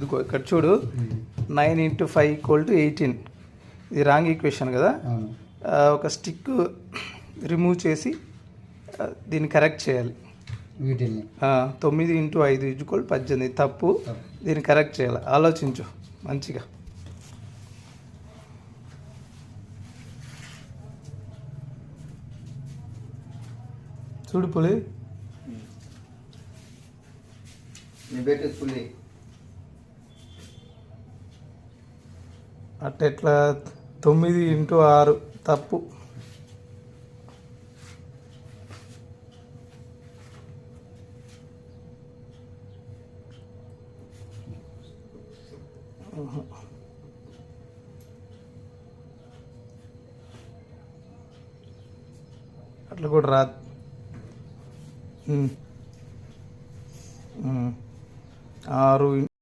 ఇదిగో ఇక్కడ చూడు 9 × 5 = 18. ఇది రాంగ్ ఈక్వేషన్ కదా. ఒక స్టిక్ రిమూవ్ చేసి దీన్ని కరెక్ట్ చేయాలి. వీటిని 9 × 5 = 18 తప్పు. దీన్ని కరెక్ట్ చేయాలి. ఆలోచించు మంచిగా. చూడు పులి, పులి అట్లా 9 × 6 తప్పు. అట్లా కూడా రాదు. 6